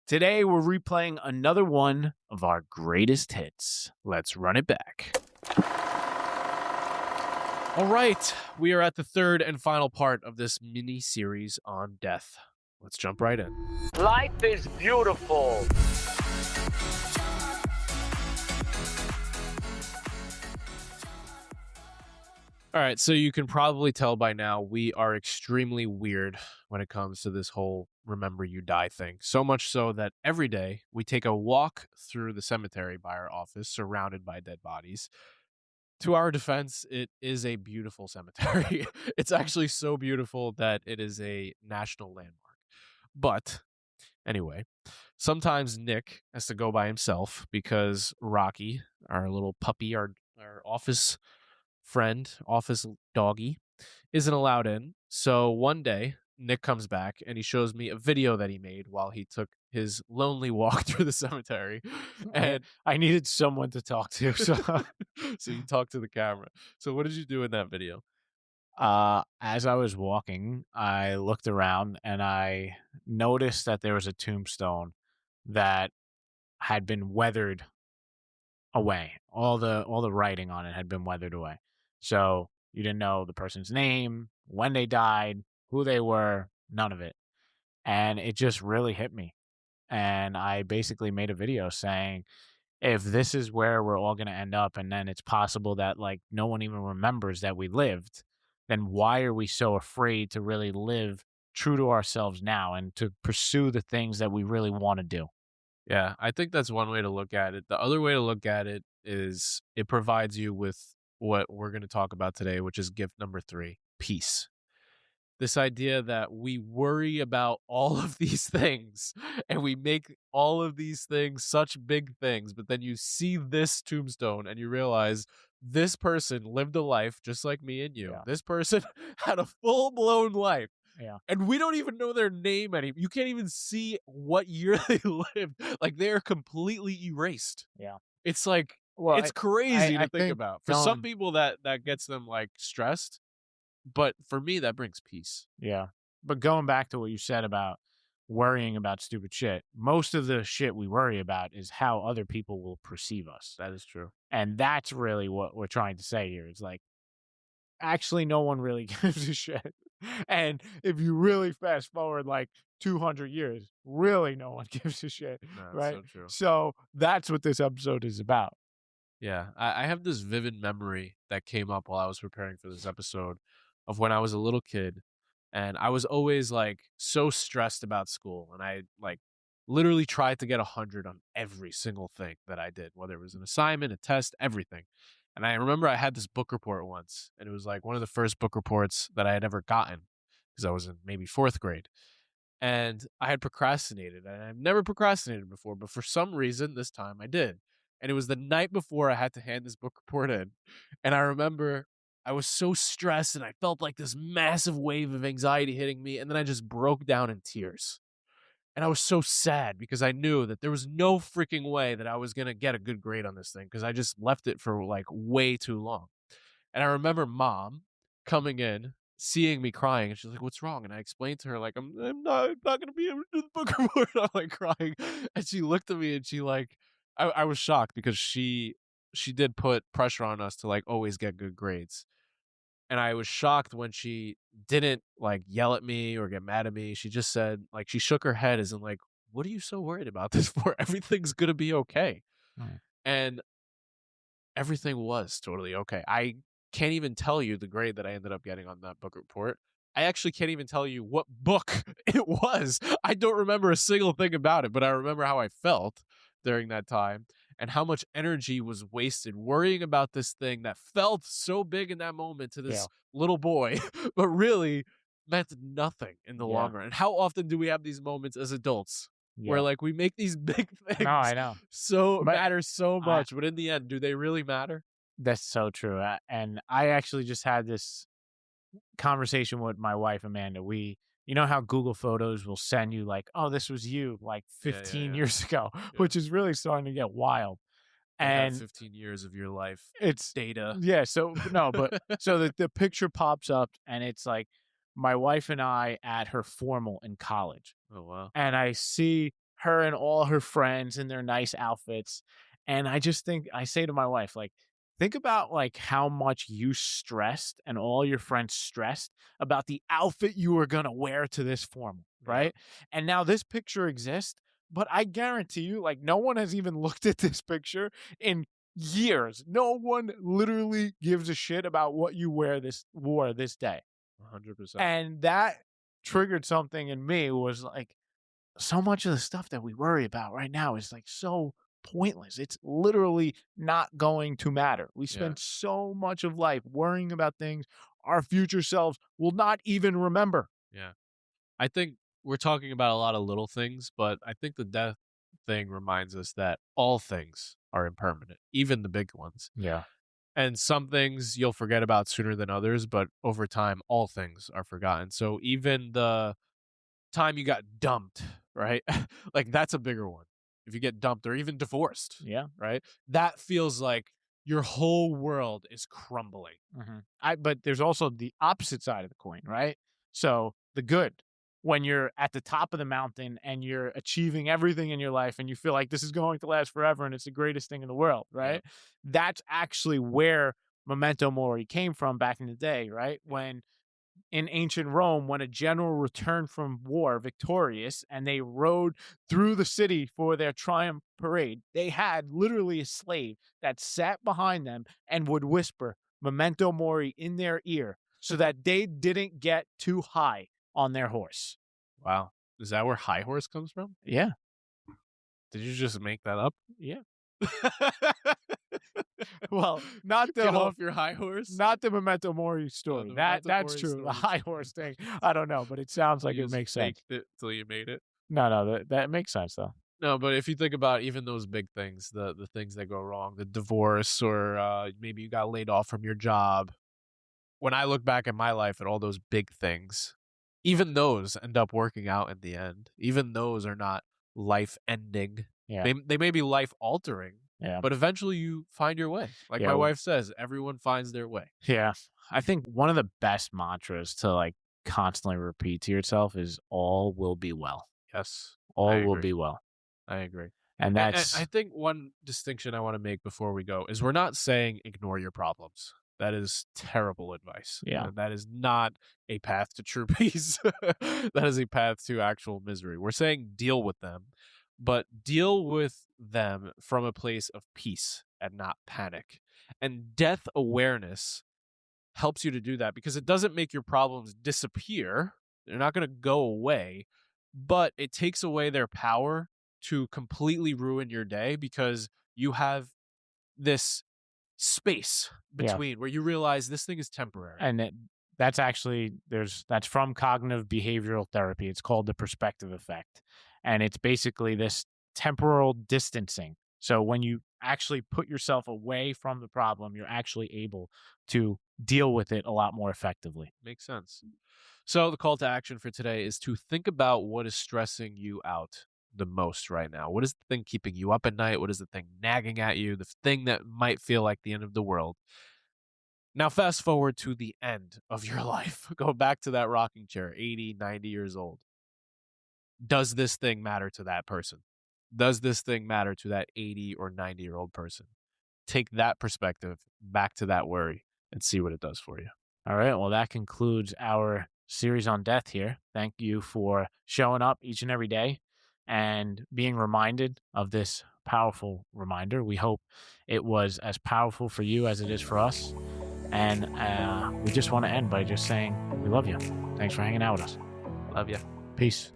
Today, we're replaying another one of our greatest hits. Let's run it back. All right, we are at the third and final part of this mini series on death. Let's jump right in. Life is beautiful. All right, so you can probably tell by now we are extremely weird when it comes to this whole remember you die thing. So much so that every day we take a walk through the cemetery by our office surrounded by dead bodies. To our defense, it is a beautiful cemetery. It's actually so beautiful that it is a national landmark. But anyway, sometimes Nick has to go by himself because Rocky, our little puppy, our office friend, office doggy, isn't allowed in. So one day, Nick comes back and he shows me a video that he made while he took his lonely walk through the cemetery. And I needed someone to talk to. So, so you talk to the camera. So what did you do in that video? as I was walking, I looked around and I noticed that there was a tombstone that had been weathered away. All the writing on it had been weathered away. So you didn't know the person's name, when they died, who they were, none of it. And it just really hit me. And I basically made a video saying, if this is where we're all going to end up, and then it's possible that like no one even remembers that we lived, then why are we so afraid to really live true to ourselves now and to pursue the things that we really want to do? Yeah, I think that's one way to look at it. The other way to look at it is it provides you with what we're going to talk about today, which is gift number 3, peace. This idea that we worry about all of these things and we make all of these things such big things, but then you see this tombstone and you realize this person lived a life just like me and you. Yeah. This person had a full-blown life. Yeah. And we don't even know their name anymore. You can't even see what year they lived. Like they're completely erased. Yeah. It's like Well, it's crazy I to think think about. For some going- people that gets them like stressed, but for me that brings peace. Yeah. But going back to what you said about worrying about stupid shit, most of the shit we worry about is how other people will perceive us. That is true. And that's really what we're trying to say here. It's like, actually, no one really gives a shit. And if you really fast forward like 200 years, really no one gives a shit. No, that's Right. so true. So that's what this episode is about. Yeah, I have this vivid memory that came up while I was preparing for this episode of when I was a little kid, and I was always like so stressed about school, and I like literally tried to get 100 on every single thing that I did, whether it was an assignment, a test, everything. And I remember I had this book report once, and it was like one of the first book reports that I had ever gotten because I was in maybe 4th grade. And I had procrastinated, and I've never procrastinated before, but for some reason this time I did. And it was the night before I had to hand this book report in. And I remember I was so stressed and I felt like this massive wave of anxiety hitting me. And then I just broke down in tears. And I was so sad because I knew that there was no freaking way that I was going to get a good grade on this thing because I just left it for like way too long. And I remember mom coming in, seeing me crying, and she's like, "What's wrong?" And I explained to her like, I'm not gonna be able to do the book report." I'm like crying, and she looked at me and she like, I was shocked because she did put pressure on us to like always get good grades, and I was shocked when she didn't like yell at me or get mad at me. She just said like she shook her head as in like, "What are you so worried about this for? Everything's gonna be okay." Mm. And everything was totally okay. I can't even tell you the grade that I ended up getting on that book report. I actually can't even tell you what book it was. I don't remember a single thing about it, but I remember how I felt during that time and how much energy was wasted worrying about this thing that felt so big in that moment to this little boy, but really meant nothing in the long run. And how often do we have these moments as adults where like we make these big things No, I know. so But matter so much, but in the end, do they really matter? That's so true. And I actually just had this conversation with my wife, Amanda. You know how Google Photos will send you like, oh, this was you like 15 years ago, which is really starting to get wild. They have And 15 years of your life it's data. Yeah. So no, but so the picture pops up and it's like my wife and I at her formal in college. Oh wow. And I see her and all her friends in their nice outfits. And I just think I say to my wife, like, think about like how much you stressed and all your friends stressed about the outfit you were gonna wear to this formal, Yeah. right? And now this picture exists, but I guarantee you, like, no one has even looked at this picture in years. No one literally gives a shit about what you wore this day. 100%. And that triggered something in me, was like, so much of the stuff that we worry about right now is like so pointless. It's literally not going to matter. We Yeah. spend so much of life worrying about things our future selves will not even remember. Yeah. I think we're talking about a lot of little things, but I think the death thing reminds us that all things are impermanent, even the big ones. Yeah. And some things you'll forget about sooner than others, but over time, all things are forgotten. So even the time you got dumped, right? Like that's a bigger one. If you get dumped or even divorced, Yeah. right? That feels like your whole world is crumbling. But there's also the opposite side of the coin, right? So the good, when you're at the top of the mountain and you're achieving everything in your life and you feel like this is going to last forever and it's the greatest thing in the world, right? That's actually where memento mori came from back in the day, right? When in ancient Rome, when a general returned from war victorious and they rode through the city for their triumph parade, they had literally a slave that sat behind them and would whisper memento mori in their ear so that they didn't get too high on their horse. Wow. Is that where high horse comes from? Yeah. Did you just make that up? Yeah. Well, not the Get whole, off your high horse. not the memento mori story. the That's memento mori true. The story is high true. horse thing, I don't know, but it sounds like You it just makes sense. faked it till you made it. No, that makes sense though. No, but if you think about even those big things, the things that go wrong, the divorce, or maybe you got laid off from your job. When I look back at my life at all those big things, even those end up working out in the end. Even those are not life ending. Yeah. They may be life altering, Yeah. but eventually you find your way. Like Yeah, my well- wife says, everyone finds their way. Yeah. I think one of the best mantras to like constantly repeat to yourself is all will be well. Yes, All I will agree. be well. I agree. And And that's I think one distinction I want to make before we go is we're not saying ignore your problems. That is terrible advice. Yeah. That is not a path to true peace. That is a path to actual misery. We're saying deal with them, but deal with them from a place of peace and not panic. And death awareness helps you to do that because it doesn't make your problems disappear. They're not going to go away, but it takes away their power to completely ruin your day because you have this space Yeah. between where you realize this thing is temporary. and that's actually that's from cognitive behavioral therapy. It's called the perspective effect. And it's basically this temporal distancing. So when you actually put yourself away from the problem, you're actually able to deal with it a lot more effectively. Makes sense. So the call to action for today is to think about what is stressing you out the most right now. What is the thing keeping you up at night? What is the thing nagging at you? The thing that might feel like the end of the world. Now fast forward to the end of your life. Go back to that rocking chair, 80, 90 years old. Does this thing matter to that person? Does this thing matter to that 80 or 90-year-old person? Take that perspective back to that worry and see what it does for you. All right. Well, that concludes our series on death here. Thank you for showing up each and every day and being reminded of this powerful reminder. We hope it was as powerful for you as it is for us. And we just want to end by just saying we love you. Thanks for hanging out with us. Love you. Peace.